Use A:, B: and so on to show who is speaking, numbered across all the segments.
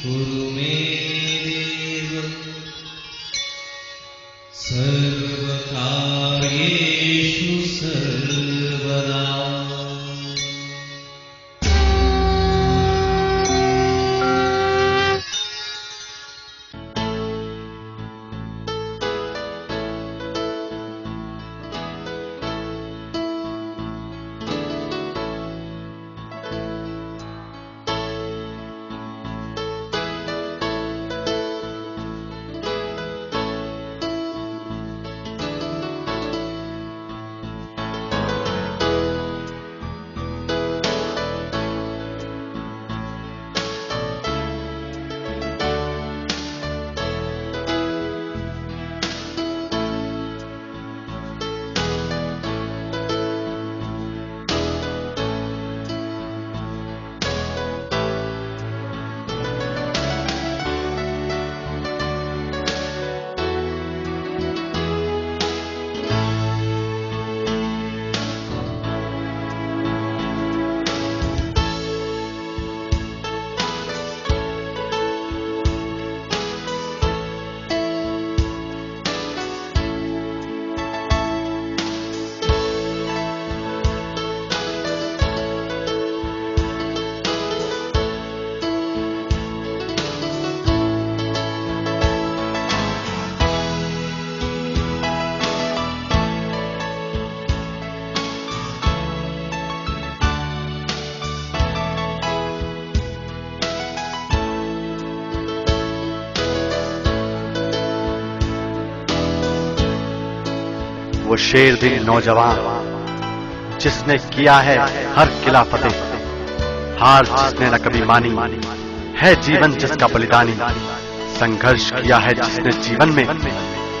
A: कुरु मे देव सर्वकार्येषु सर्वदा।
B: वो शेर दिल नौजवान जिसने किया है हर किला फतेह, हार जिसने न कभी मानी, है जीवन जिसका बलिदानी। संघर्ष किया है जिसने जीवन में,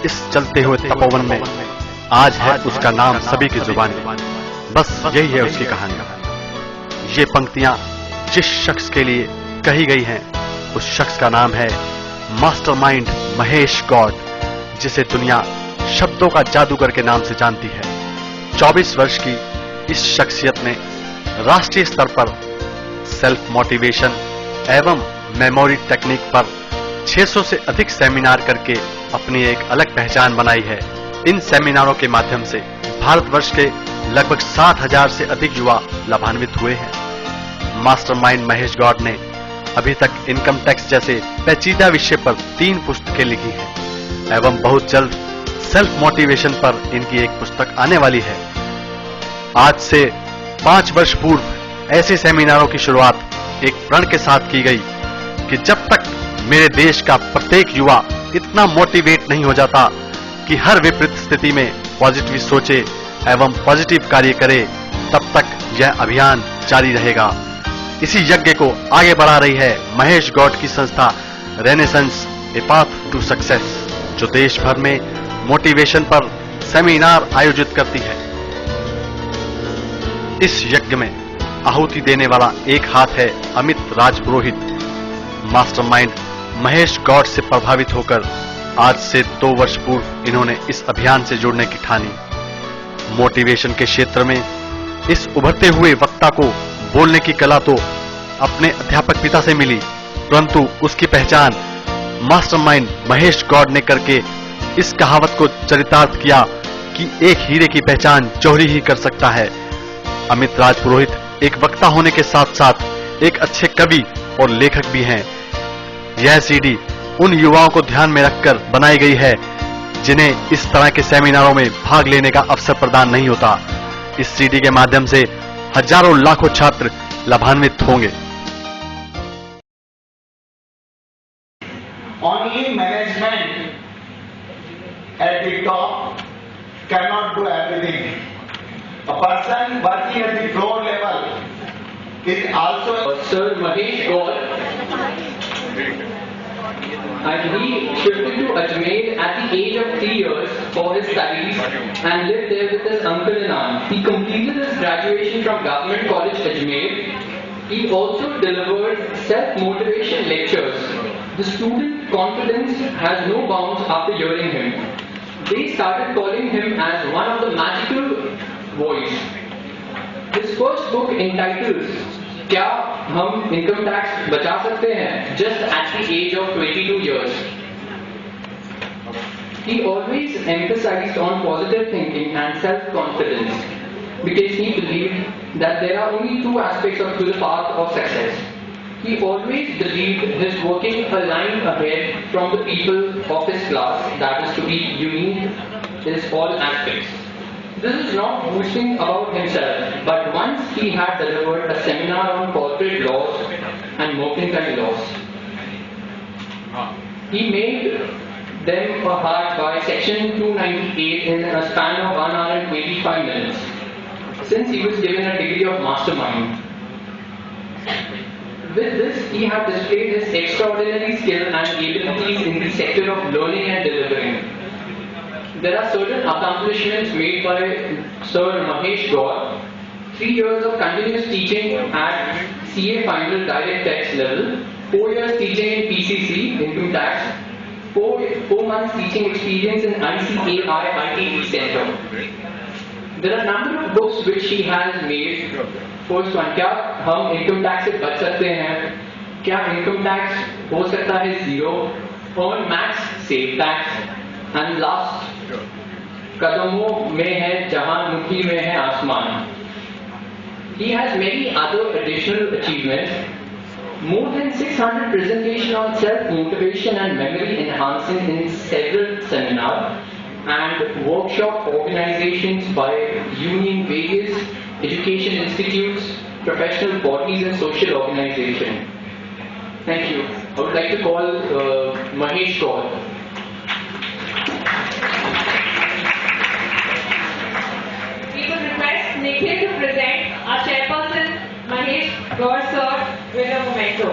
B: इस चलते हुए तपोवन में, आज है उसका नाम सभी की जुबानी। बस यही है उसकी कहानी। ये पंक्तियां जिस शख्स के लिए कही गई हैं, उस शख्स का नाम है मास्टरमाइंड महेश गौड, जिसे दुनिया शब्दों का जादूगर के नाम से जानती है। 24 वर्ष की इस शख्सियत ने राष्ट्रीय स्तर पर सेल्फ मोटिवेशन एवं मेमोरी टेक्निक पर 600 से अधिक सेमिनार करके अपनी एक अलग पहचान बनाई है। इन सेमिनारों के माध्यम से भारतवर्ष के लगभग 60,000 से अधिक युवा लाभान्वित हुए हैं। मास्टरमाइंड महेश गौड ने अभी तक इनकम टैक्स जैसे पेचीदा विषय पर 3 पुस्तकें लिखी हैं एवं बहुत जल्द सेल्फ मोटिवेशन पर इनकी एक पुस्तक आने वाली है। आज से 5 वर्ष पूर्व ऐसे सेमिनारों की शुरुआत एक प्रण के साथ की गई कि जब तक मेरे देश का प्रत्येक युवा इतना मोटिवेट नहीं हो जाता कि हर विपरीत स्थिति में पॉजिटिव सोचे एवं पॉजिटिव कार्य करे, तब तक यह अभियान जारी रहेगा। इसी यज्ञ को आगे बढ़ा रही है महेश गौड की संस्था Renaissance a path to success, जो देश भर में मोटिवेशन पर सेमिनार आयोजित करती है। इस यज्ञ में आहुति देने वाला एक हाथ है अमित राजपुरोहित। मास्टरमाइंड महेश गौड से प्रभावित होकर आज से 2 वर्ष पूर्व इन्होंने इस अभियान से जुड़ने की ठानी। मोटिवेशन के क्षेत्र में इस उभरते हुए वक्ता को बोलने की कला तो अपने अध्यापक पिता से मिली, परंतु उसकी पहचान मास्टरमाइंड महेश गौड ने करके इस कहावत को चरितार्थ किया कि एक हीरे की पहचान जौहरी ही कर सकता है। अमित राजपुरोहित एक वक्ता होने के साथ साथ एक अच्छे कवि और लेखक भी हैं। यह सीडी उन युवाओं को ध्यान में रखकर बनाई गई है जिन्हें इस तरह के सेमिनारों में भाग लेने का अवसर प्रदान नहीं होता। इस सीडी के माध्यम से हजारों लाखों छात्र लाभान्वित होंगे।
C: Only management at the top cannot do everything. A person working at the floor level is also
D: Sir Mahesh Gaur, and he shifted to Ajmer at the age of 3 years for his studies and lived there with his uncle and aunt. He completed his graduation from Government College Ajmer. He also delivered self-motivation lectures. The student confidence has no bounds after hearing him. They started calling him as one of the magical voice. His first book entitled Kya हम income tax बचा सकते हैं just at the age of 22 years. He always emphasized on positive thinking and self-confidence because he believed that there are only two aspects to the path of success. He always believed his working a line ahead from the people of his class, that is to be unique in all aspects. This is not boasting about himself, but once he had delivered a seminar on corporate laws and mercantile laws. He made them a heart by section 298 in a span of 1 hour and 25 minutes, since he was given a degree of mastermind. With this, he had displayed his extraordinary skill and abilities in the sector of learning and delivering. There are certain accomplishments made by Sir Mahesh Gaur. 3 years of continuous teaching at CA Final Direct Tax level, 4 years teaching in PCC, Income Tax, 4 months teaching experience in ICAI ITE Center. There are a number of books which he has made. First one, क्या हम income tax से बच सकते हैं? क्या income tax हो सकता है zero? Earn max, save tax. And last, कदमों में है जहां मुट्ठी में है आसमान. He has many other additional achievements. More than 600 presentations on self-motivation and memory enhancing in several seminars and workshop organizations by union, various education institutes, professional bodies and social organizations. Thank you. I would like to call Mahesh Gaur.
E: We would request Nikhil to present our chairperson Mahesh Gaur sir with a memento.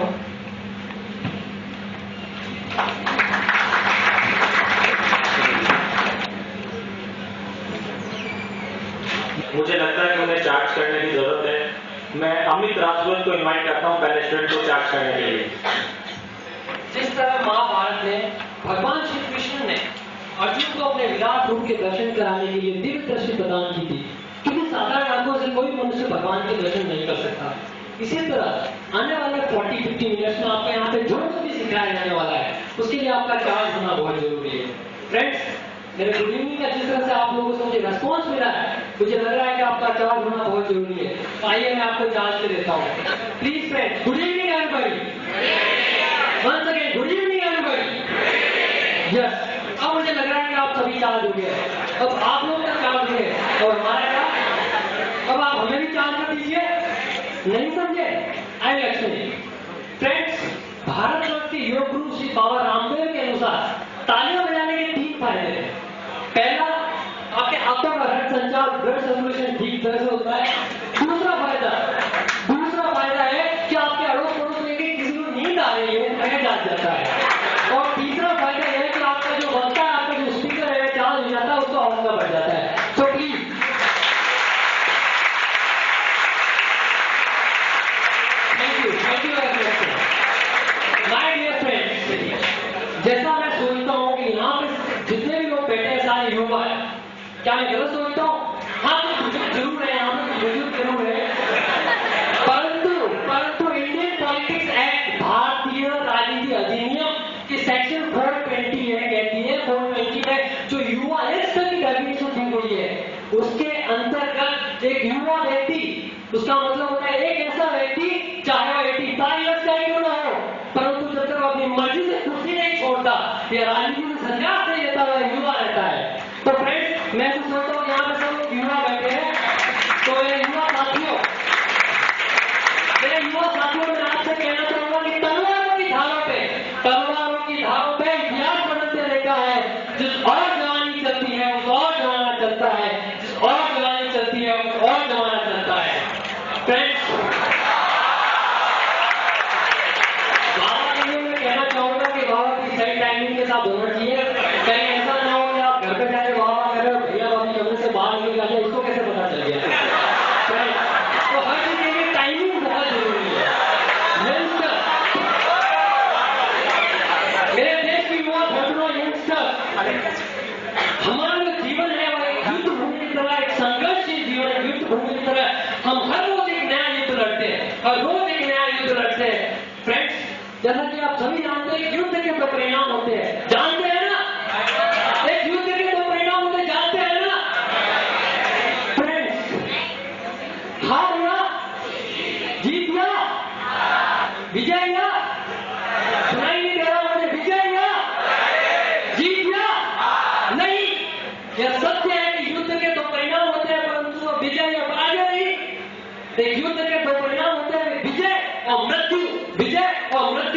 F: मुझे लगता है कि उन्हें charge करने की जरूरत है। मैं अमित राजपूत को इनवाइट करता हूं पहले स्टूडेंट को चार्ज करने के लिए।
G: जिस तरह महाभारत में भगवान श्री कृष्ण ने अर्जुन को अपने विराट रूप के दर्शन कराने के लिए दिव्य दृष्टि प्रदान की थी, क्योंकि साधारण आंखों से कोई मनुष्य भगवान के दर्शन नहीं कर सकता। इसी तरह आने वाले 40-50 मिनट्स में आपको यहाँ पे जो भी सिखाया जाने वाला है उसके लिए आपका चार्ज होना बहुत जरूरी है। फ्रेंड्स, मेरे गुड इवनिंग का जिस तरह से आप लोगों से मुझे रेस्पॉन्स मिला है, मुझे लग रहा है कि आपका चार्ज होना बहुत जरूरी है। आइए मैं आपको चार्ज पे देता हूँ। Please friends, good evening everybody. Once again good evening everybody. Yes, अब मुझे लग रहा है कि आप सभी चार्ज हो गए। अब आप लोग का चार्ज हो गए और हमारा का, अब आप हमें भी चार्ज कर दीजिए। नहीं समझे? I will explain. Friends, Bharat Ratna के योग गुरु श्री बाबा रामदेव के अनुसार तालियां बजाने के 3 फायदे हैं। पहला, आपके आंखों का रक्त संचार, ब्लड सर्कुलेशन ठीक तरह से होता है। दूसरा फायदा है कि आपके अड़ोस पड़ोस में किसी को नींद आ रही है, वह जाग जाता है। और तीसरा फायदा यह है कि आपका जो बचता है, आपका जो स्पीकर है चार्ज हो जाता है, उसका हौसला बढ़ जाता है। So please thank you my dear friends. जैसा मैं सोचता हूँ कि यहाँ पे जितने भी लोग बैठे हैं सारे युवा है, क्या मैं गलत सोचता हूँ? हाँ, तो जरूर है, यहाँ पे बुजुर्ग जरूर है, परंतु इंडियन पॉलिटिक्स एक्ट, भारतीय राजनीति अधिनियम की सेक्शन 420 है, कहती है 420 में जो युवा स्तर की डेफिनेशन दी गई है, उसके अंतर्गत एक युवा व्यक्ति, उसका मतलब होता है एक ऐसा व्यक्ति चाहे वो 85 इयर्स का क्यों ना हो, परंतु जब तक अपनी मर्जी से कुर्सी नहीं छोड़ता या राजनीति में संन्यास नहीं लेता, वह युवा रहता है। तो फ्रेंड्स, मैं तो सोचता हूँ यहाँ पे सब लोग युवा बैठे हैं, तो ये युवा साथियों, मैं आपसे कहना चाहूंगा कि तलवारों की धारों पे इतिहास बदलते रहता है। जिस और जवानी चलती है उस और जमाना चलता है, जिस और जवानी चलती है उस और जमाना चलता है। फ्रेंड्स, कहना चाहूंगा कि बाबा की सही टाइमिंग के साथ होना चाहिए। कहीं ऐसा ना हो कि आप घर पे जाके बाबा कह रहे हो भैया बाबी कमरे से बाहर निकल जाए, इसको कैसे पता चल गया? तो हर चीज की टाइमिंग बहुत जरूरी है। मेरे देश के युवा भटनो यंगस्टर, हमारा जो जीवन है वह एक युद्ध भूमि की तरह, एक संघर्षशील जीवन है, युद्ध भूमि की तरह। हम हर रोज एक नया युद्ध लड़ते हैं, हर रोज एक नया युद्ध जैसा कि आप सभी जानते हैं युद्ध के दो परिणाम होते हैं, जानते हैं ना? एक युद्ध के दो परिणाम होते हैं, जानते हैं ना? फ्रेंड्स, हार या जीत या विजय या सुनाई नहीं दे रहा मुझे, विजय या जीत या नहीं? यह सत्य है कि युद्ध के दो परिणाम होते हैं, परंतु विजय या पराजय नहीं। एक युद्ध के दो परिणाम होते हैं, विजय और मृत्यु, विजय और मृत्यु।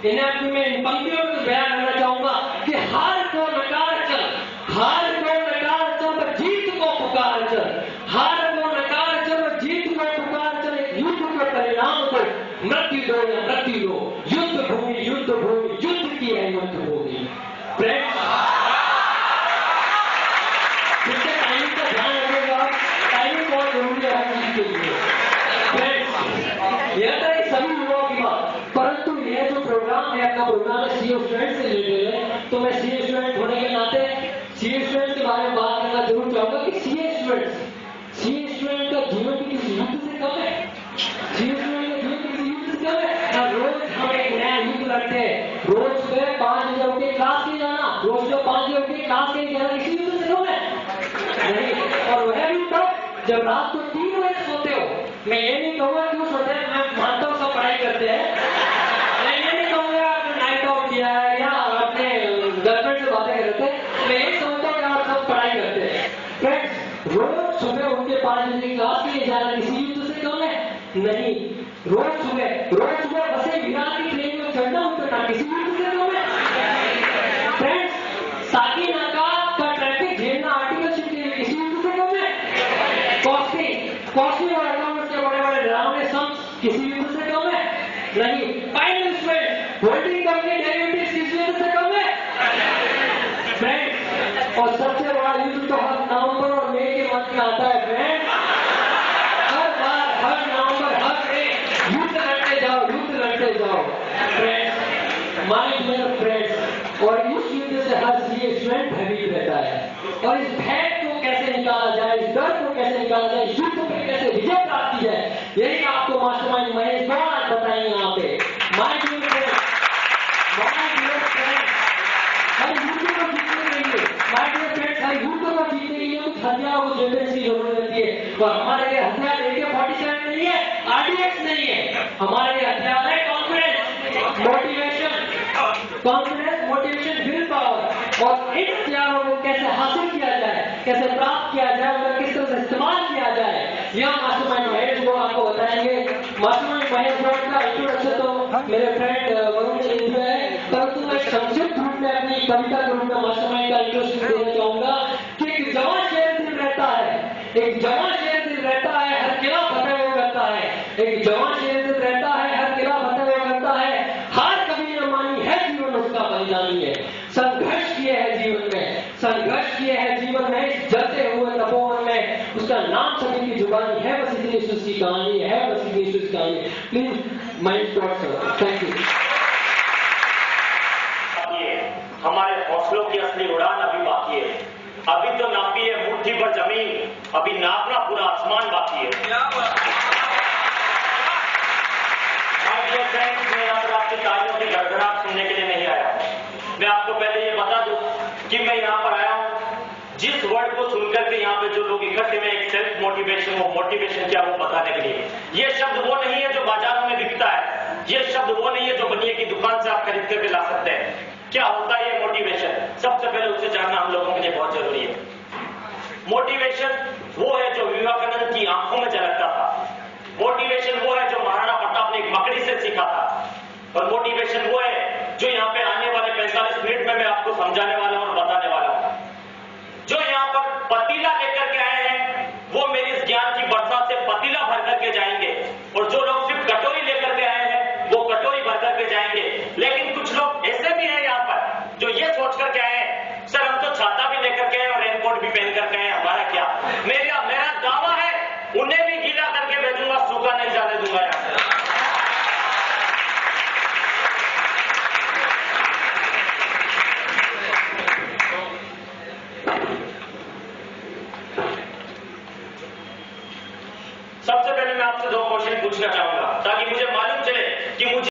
G: इन्हें मैं इन पंक्तियों में बयान करना चाहूंगा कि हार को नकार चल, हार को नकार चल और जीत को पुकार चल, हार को नकार चल और जीत को पुकार चल। एक युद्ध के परिणाम को मृत्यु दो या मृत्यु दो, युद्ध भूमि, युद्ध भूमि, युद्ध की है युद्ध भूमि। फ्रेंड्स, किसके टाइमिंग का ध्यान रखिएगा, टाइमिंग बहुत जरूरी है हर चीज के लिए। फ्रेंड्स, यह तो एक सभी युवाओं की बात, परंतु यह जो प्रोग्राम है, आपका प्रोग्राम है सीए स्टूडेंट से रिलेटेड है, तो मैं सीए स्टूडेंट होने के नाते सीए स्टूडेंट के बारे में बात करना जरूर चाहूंगा कि सीए स्टूडेंट का जीवन भी किसी युद्ध से कम है, सीए स्टूडेंट का जीवन किसी युद्ध से कम है। रोज हम एक नया युद्ध लड़ते हैं, रोज सुबह 5 बजे उठ के क्लास के जाना, रोज जो 5 बजे उठ के क्लास के जाना किसी युद्ध से कम है नहीं। और वह भी तब जब रात को 3 बजे सोते हो। मैं ये नहीं कहूंगा क्यों सोते हैं, मैं मानता हूँ सब पढ़ाई करते हैं, मैं ये नहीं कहूंगा आपने नाइट आउट किया है या अपने गर्लफ्रेंड से बातें करते हैं, मैं ये समझता हूँ कि आप सब पढ़ाई करते हैं। फ्रेंड्स, रोज सुबह उठ के 5 बजे क्लास के लिए जाना किसी युद्ध से कम है नहीं। रोज सुबह बसे विराट की ट्रेन में चढ़ना उतरना किसी युद्ध से कम है। फ्रेंड्स, साकी नाका का ट्रैफिक झेलना आर्टिकल शिप के लिए किसी युद्ध से कम है। कॉस्टली और अकाउंट्स के बड़े बड़े डरावने सम्स किसी युद्ध से कम है नहीं। फाइनेंस होल्डिंग कंपनी डेरिवेटिव्स किसी युद्ध से कम है फ्रेंड्स। और सबसे बड़ा युद्ध तो हर नवंबर और मई के मंथ में आता है फ्रेंड्स। हर बार, हर नवंबर, हर मई युद्ध लड़ते जाओ फ्रेंड्स, माय डियर फ्रेंड्स। और इस युद्ध से हर सीए स्टूडेंट भयभीत रहता है, और इस भय को कैसे निकाला जाए, इस डर को कैसे निकाला जाए, इस युद्ध पर कैसे विजय प्राप्त की जाए, यही आपको मास्टरमाइंड महेश गौर बताएंगे यहाँ पे। माय डियर फ्रेंड्स, हर युद्ध को जीतने के लिए, माय डियर फ्रेंड्स, हर युद्ध को जीतने के लिए कुछ हथियारों को जेबेंस की जरूरत रहती है। और हमारे लिए हथियार AK-47 नहीं है, RDX नहीं है, हमारे लिए हथियार है कॉन्फिडेंस, मोटिवेशन, विल पावर। और इन हथियारों को कैसे हासिल किया जाए, कैसे प्राप्त किया जाए, उनका किस तरह से इस्तेमाल किया जाए, यह मास्टरमाइंड महेश गौर आपको बताएंगे। मास्टरमाइंड महेश गौर का इंट्रोडक्शन तो मेरे फ्रेंड वरुण ने दिया है, परंतु मैं संक्षिप्त रूप में अपनी कविता के रूप में मास्टरमाइंड का इंट्रोडक्शन देना चाहूंगा कि एक जवान शेर दिल रहता है, एक जवान शेर दिल रहता है, हर किला फतेह वो करता है, एक जवान शेर दिल रहता है, हर किला फतेह वो करता है, हार कभी न मानी है, जीवन उसका बलिदानी है, संघर्ष किए है जीवन में, संघर्ष किए है जीवन में, इस जलते हुए तपोवन में, उसका नाम सभी की जुबानी है, बस इतनी सुस्ती कहानी है, बस इतनी सुस्ती कहानी। Please mind thought sir, thank you.
F: हमारे हौसलों की असली उड़ान अभी बाकी है, अभी तो नापी है मुट्ठी पर जमीन, अभी नापना पूरा आसमान बाकी है। मैं यहाँ पर आपकी तालियों की गड़गड़ाहट सुनने के लिए नहीं आया। मैं आपको पहले ये बता दूं कि मैं यहाँ पर आया हूँ जिस वर्ड को सुनकर के यहाँ पे जो लोग इकट्ठे में एक सेल्फ मोटिवेशन, वो मोटिवेशन क्या वो बताने के लिए। ये शब्द वो नहीं है जो बाजारों में बिकता है, ये शब्द वो नहीं है जो बनिए की दुकान से आप खरीद करके ला सकते हैं। क्या होता है ये मोटिवेशन, सबसे पहले उसे जानना हम लोगों के लिए बहुत जरूरी है। मोटिवेशन वो है जो विवेकानंद की आंखों में झलकता था, मोटिवेशन वो है जो महाराणा प्रताप ने एक मकड़ी से सीखा था, और मोटिवेशन वो है जो यहाँ पे आने वाले 45 मिनट में मैं आपको समझाने वाला हूं और बताने वाला हूं। जो यहाँ पर पतीला लेकर के आए हैं वो मेरी इस ज्ञान की बरसात से पतीला भर करके जाएंगे, और जो लोग सिर्फ कटोरी लेकर के आए हैं वो कटोरी भर करके जाएंगे। लेकिन कुछ लोग ऐसे भी हैं यहाँ पर जो ये सोच करके आए हैं, सर हम तो छाता भी लेकर के आए और रेनकोट भी पहन करके आए, हमारा क्या। मेरा दावा है उन्हें भी गीला करके भेजूंगा, सूखा नहीं जाने दूंगा यहाँ से। सबसे पहले मैं आपसे 2 क्वेश्चन पूछना चाहूंगा ताकि मुझे मालूम चले कि मुझे